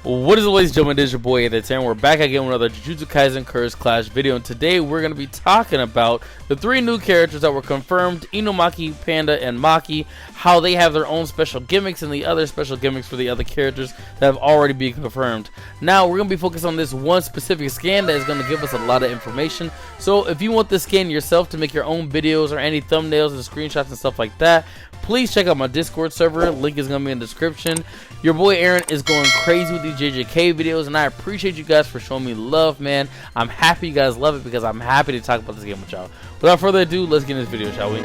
What is up, ladies and gentlemen, it is your boy AyeeThatsAaron. We're back again with another Jujutsu Kaisen Curse Clash video, and today we're going to be talking about the 3 new characters that were confirmed: Inumaki, Panda, and Maki, how they have their own special gimmicks and the other special gimmicks for the other characters that have already been confirmed. Now we're going to be focused on this one specific scan that is going to give us a lot of information. So if you want this scan yourself to make your own videos or any thumbnails and screenshots and stuff like that, please check out my Discord server. Link is going to be in the description. Your boy Aaron is going crazy with these JJK videos, and I appreciate you guys for showing me love, man. I'm happy you guys love it because I'm happy to talk about this game with y'all. Without further ado, let's get in this video, shall we?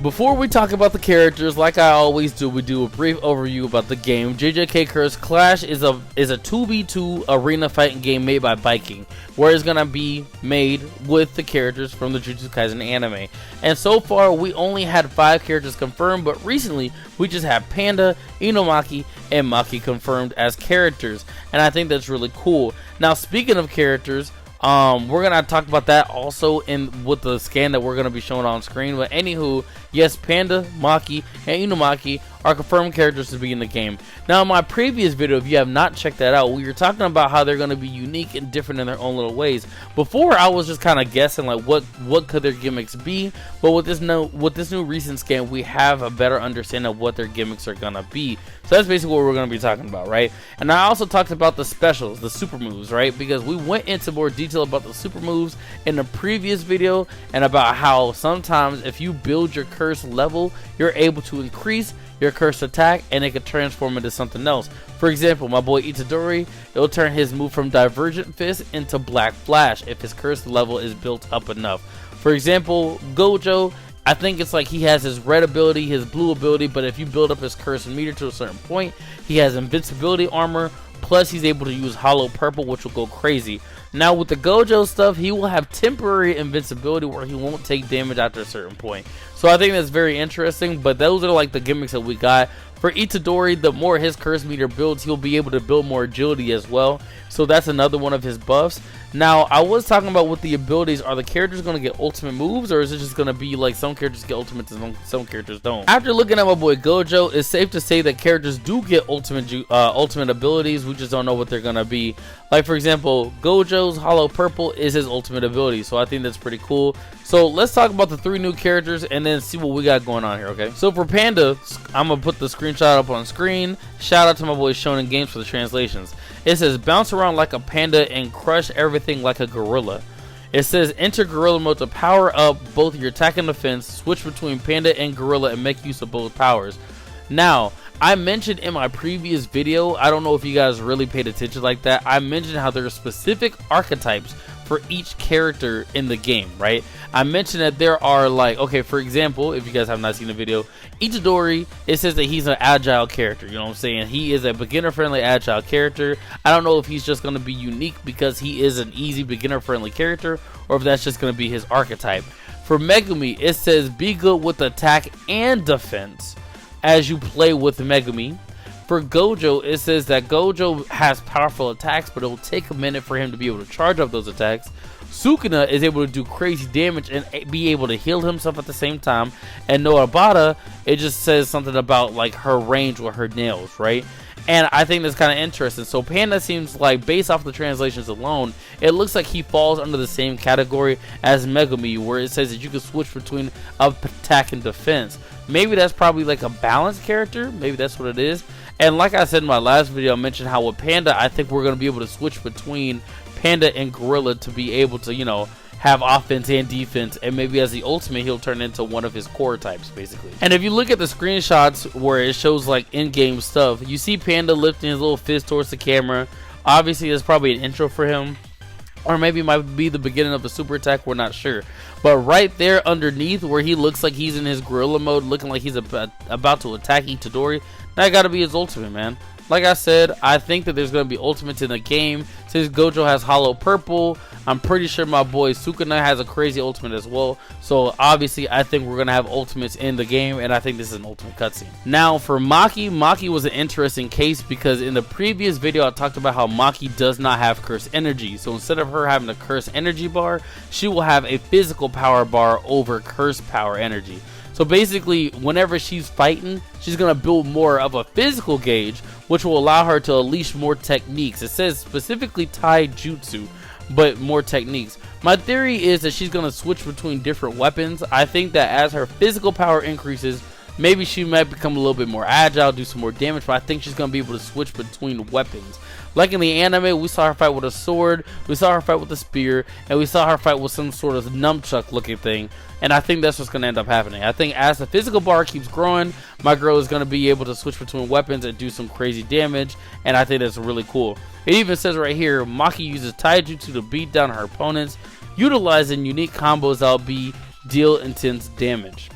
Before we talk about the characters, like I always do, we do a brief overview about the game. JJK Curse Clash is a 2v2 arena fighting game made by Viking, where it's gonna be made with the characters from the Jujutsu Kaisen anime. And so far, we only had 5 characters confirmed, but recently we just had Panda, Inumaki, and Maki confirmed as characters, and I think that's really cool. Now, speaking of characters, we're gonna talk about that also with the scan that we're gonna be showing on screen. But anywho, yes, Panda, Maki, and Inumaki are confirmed characters to be in the game. Now, in my previous video, if you have not checked that out, we were talking about how they're gonna be unique and different in their own little ways. Before, I was just kind of guessing like what could their gimmicks be, but with this new recent scan, we have a better understanding of what their gimmicks are gonna be. So that's basically what we're gonna be talking about, right? And I also talked about the specials, the super moves, right? Because we went into more detail about the super moves in the previous video, and about how sometimes if you build your curse level, you're able to increase your curse attack and it could transform into something else. For example, my boy Itadori, it'll turn his move from Divergent Fist into Black Flash if his curse level is built up enough. For example, Gojo, I think it's like he has his red ability, his blue ability, but if you build up his curse meter to a certain point, he has invincibility armor, plus he's able to use hollow purple, which will go crazy. Now with the Gojo stuff, he will have temporary invincibility where he won't take damage after a certain point. So I think that's very interesting, but those are like the gimmicks that we got. For Itadori, the more his curse meter builds, he'll be able to build more agility as well. So that's another one of his buffs. Now, I was talking about with the abilities, are the characters going to get ultimate moves, or is it just going to be like some characters get ultimates and some characters don't? After looking at my boy Gojo, it's safe to say that characters do get ultimate abilities. We just don't know what they're going to be. Like, for example, Gojo's Hollow Purple is his ultimate ability, so I think that's pretty cool. So let's talk about the 3 new characters and then see what we got going on here, okay? So for Panda, I'm going to put the screenshot up on screen. Shout out to my boy Shonen Games for the translations. It says, bounce around like a panda and crush everything like a gorilla. It says, enter gorilla mode to power up both your attack and defense, switch between panda and gorilla and make use of both powers. Now, I mentioned in my previous video, I don't know if you guys really paid attention like that, I mentioned how there are specific archetypes for each character in the game, right? I mentioned that there are like, okay, for example, if you guys have not seen the video, Itadori, it says that he's an agile character, you know what I'm saying? He is a beginner-friendly agile character. I don't know if he's just going to be unique because he is an easy beginner-friendly character, or if that's just going to be his archetype. For Megumi, it says be good with attack and defense as you play with Megumi. For Gojo, it says that Gojo has powerful attacks, but it will take a minute for him to be able to charge up those attacks. Sukuna is able to do crazy damage and be able to heal himself at the same time. And Nobara, it just says something about like her range with her nails, right? And I think that's kind of interesting. So Panda seems like, based off the translations alone, it looks like he falls under the same category as Megumi, where it says that you can switch between attack and defense. Maybe that's probably like a balanced character. Maybe that's what it is. And like I said in my last video, I mentioned how with Panda, I think we're going to be able to switch between Panda and Gorilla to be able to, you know, have offense and defense, and maybe as the ultimate he'll turn into one of his core types basically. And if you look at the screenshots where it shows like in-game stuff, you see Panda lifting his little fist towards the camera. Obviously there's probably an intro for him, or maybe it might be the beginning of a super attack, we're not sure. But right there underneath where he looks like he's in his gorilla mode, looking like he's about to attack Itadori, that gotta be his ultimate, man. Like I said, I think that there's going to be ultimates in the game. Since Gojo has Hollow Purple, I'm pretty sure my boy Sukuna has a crazy ultimate as well. So obviously I think we're gonna have ultimates in the game, and I think this is an ultimate cutscene. Now for Maki, Maki was an interesting case because in the previous video I talked about how Maki does not have curse energy. So instead of her having a curse energy bar, she will have a physical power bar over curse power energy. So basically, whenever she's fighting, she's going to build more of a physical gauge, which will allow her to unleash more techniques. It says specifically taijutsu, but more techniques. My theory is that she's going to switch between different weapons. I think that as her physical power increases, maybe she might become a little bit more agile, do some more damage, but I think she's going to be able to switch between weapons. Like in the anime, we saw her fight with a sword, we saw her fight with a spear, and we saw her fight with some sort of nunchuck looking thing. And I think that's what's going to end up happening. I think as the physical bar keeps growing, my girl is going to be able to switch between weapons and do some crazy damage. And I think that's really cool. It even says right here, Maki uses taijutsu to beat down her opponents, utilizing unique combos that'll deal intense damage.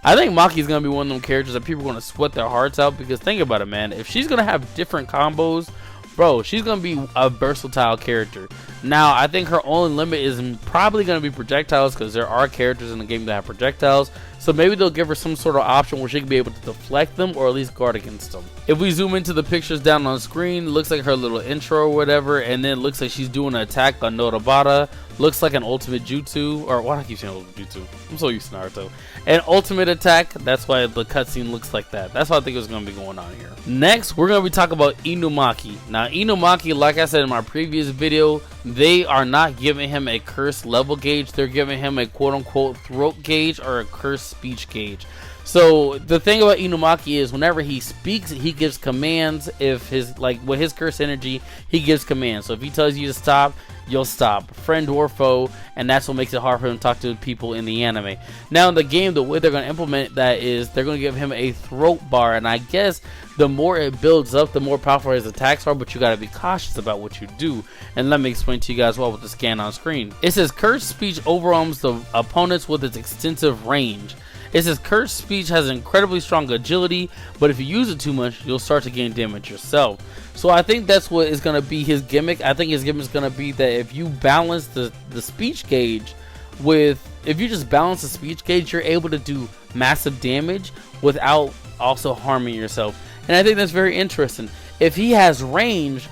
I think Maki is going to be one of them characters that people are going to sweat their hearts out, because think about it, man. If she's going to have different combos, bro, she's going to be a versatile character. Now, I think her only limit is probably going to be projectiles, because there are characters in the game that have projectiles. So maybe they'll give her some sort of option where she can be able to deflect them or at least guard against them. If we zoom into the pictures down on screen, it looks like her little intro or whatever, and then it looks like she's doing an attack on Nobara. Looks like an ultimate jutsu, or why do I keep saying ultimate jutsu? I'm so used to Naruto. An ultimate attack, that's why the cutscene looks like that. That's what I think is going to be going on here. Next, we're going to be talking about Inumaki. Now, Inumaki, like I said in my previous video, they are not giving him a curse level gauge. They're giving him a quote-unquote throat gauge or a curse speech gauge. So the thing about Inumaki is whenever he speaks, he gives commands. If his, like with his curse energy, he gives commands. So if he tells you to stop, you'll stop, friend or foe, and that's what makes it hard for him to talk to people in the anime. Now in the game, the way they're going to implement that is they're going to give him a throat bar, and I guess the more it builds up, the more powerful his attacks are, but you got to be cautious about what you do. And let me explain to you guys well with the scan on screen. It says curse speech overwhelms the opponents with its extensive range. It says curse speech has incredibly strong agility, but if you use it too much, you'll start to gain damage yourself. So I think that's what is going to be his gimmick. I think his gimmick is going to be that if you balance the speech gauge with, if you just balance the speech gauge, you're able to do massive damage without also harming yourself. And I think that's very interesting. If he has range,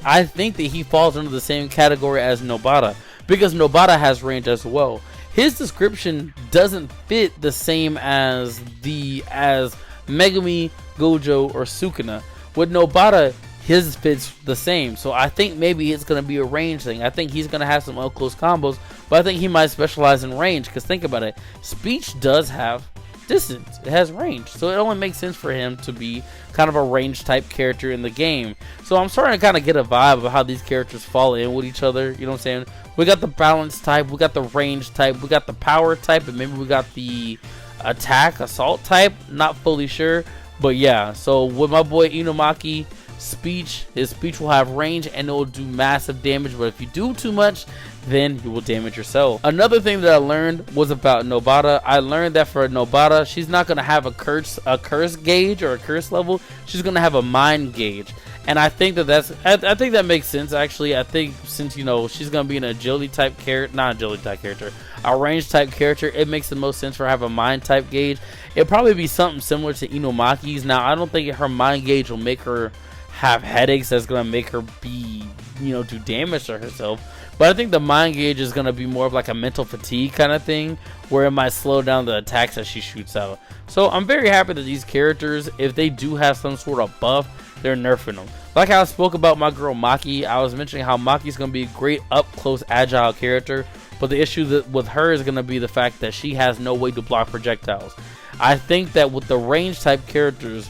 I think that he falls under the same category as Nobara, because Nobara has range as well. His description doesn't fit the same as Megumi, Gojo, or Sukuna. With Nobara, his fits the same. So I think maybe it's going to be a range thing. I think he's going to have some up close combos, but I think he might specialize in range, because think about it. Speech does have distance. It has range. So it only makes sense for him to be kind of a range type character in the game. So I'm starting to kind of get a vibe of how these characters fall in with each other. You know what I'm saying? We got the balance type, we got the range type, we got the power type, and maybe we got the attack, assault type. Not fully sure. But yeah, so with my boy Inumaki, his speech will have range and it will do massive damage, but if you do too much, then you will damage yourself. Another thing that I learned was about Nobara. I learned that for Nobara, she's not going to have a curse gauge or a curse level. She's going to have a mind gauge. And I think I think that makes sense, actually. I think since, you know, she's going to be an agility type character, not agility type character, a range type character, it makes the most sense for her to have a mind type gauge. It'll probably be something similar to Inumaki's. Now, I don't think her mind gauge will make her have headaches that's going to make her be, you know, do damage to herself. But I think the mind gauge is going to be more of like a mental fatigue kind of thing, where it might slow down the attacks that she shoots out. So I'm very happy that these characters, if they do have some sort of buff, they're nerfing them. Like how I spoke about my girl Maki, I was mentioning how Maki's going to be a great up-close agile character, but the issue with her is going to be the fact that she has no way to block projectiles. I think that with the range type characters,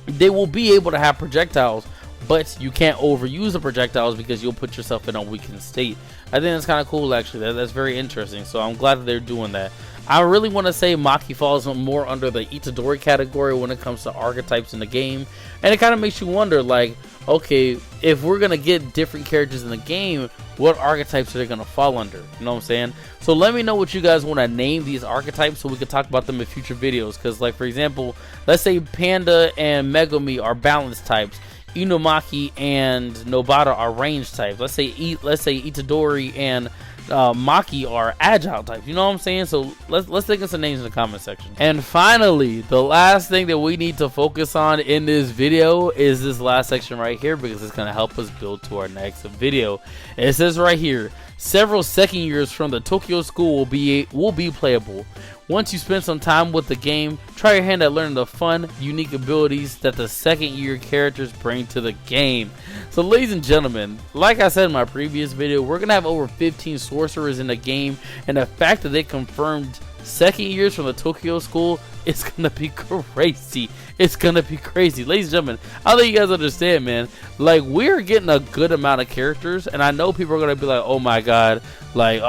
they will be able to have projectiles, but you can't overuse the projectiles because you'll put yourself in a weakened state. I think that's kind of cool, actually. That's very interesting. So I'm glad that they're doing that. I really want to say Maki falls more under the Itadori category when it comes to archetypes in the game. And it kind of makes you wonder, like, okay, if we're going to get different characters in the game, what archetypes are they going to fall under? You know what I'm saying? So let me know what you guys want to name these archetypes so we can talk about them in future videos. Because, like, for example, let's say Panda and Megumi are balance types. Inumaki and Nobara are range types. Let's say Itadori and Maki are agile types. You know what I'm saying? So let's think of some names in the comment section. And finally, the last thing that we need to focus on in this video is this last section right here, because it's going to help us build to our next video. It says right here, several second years from the Tokyo school will be playable. Once you spend some time with the game, try your hand at learning the fun, unique abilities that the second year characters bring to the game. So ladies and gentlemen, like I said in my previous video, we're going to have over 15 sorcerers in the game, and the fact that they confirmed second years from the Tokyo school, it's going to be crazy. It's going to be crazy. Ladies and gentlemen, I'll let you guys understand, man. Like, we're getting a good amount of characters, and I know people are going to be like, oh my god, like,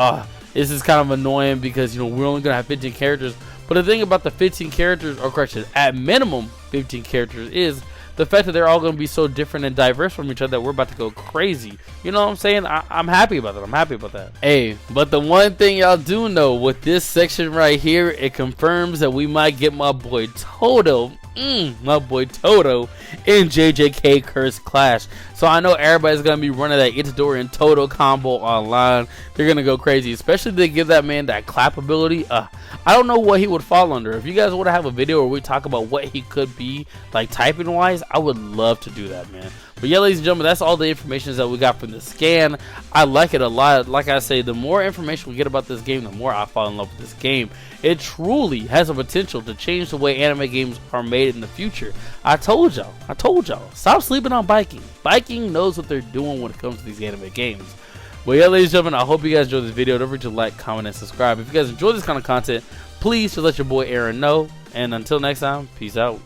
this is kind of annoying because, you know, we're only going to have 15 characters. But the thing about the 15 characters, or correction, at minimum 15 characters, is the fact that they're all going to be so different and diverse from each other that we're about to go crazy. You know what I'm saying? I'm happy about that. I'm happy about that. Hey, but the one thing y'all do know with this section right here, it confirms that we might get my boy Toto. My boy Toto in JJK Curse Clash. So I know everybody's gonna be running that Itadori and Toto combo online. They're gonna go crazy, especially if they give that man that clap ability. I don't know what he would fall under. If you guys want to have a video where we talk about what he could be like typing wise, I would love to do that, man. But yeah, ladies and gentlemen, that's all the information that we got from the scan. I like it a lot. Like I say, the more information we get about this game, the more I fall in love with this game. It truly has a potential to change the way anime games are made in the future. I told y'all. Stop sleeping on Viking. Viking knows what they're doing when it comes to these anime games. But yeah, ladies and gentlemen, I hope you guys enjoyed this video. Don't forget to like, comment, and subscribe. If you guys enjoy this kind of content, please just let your boy Aaron know. And until next time, peace out.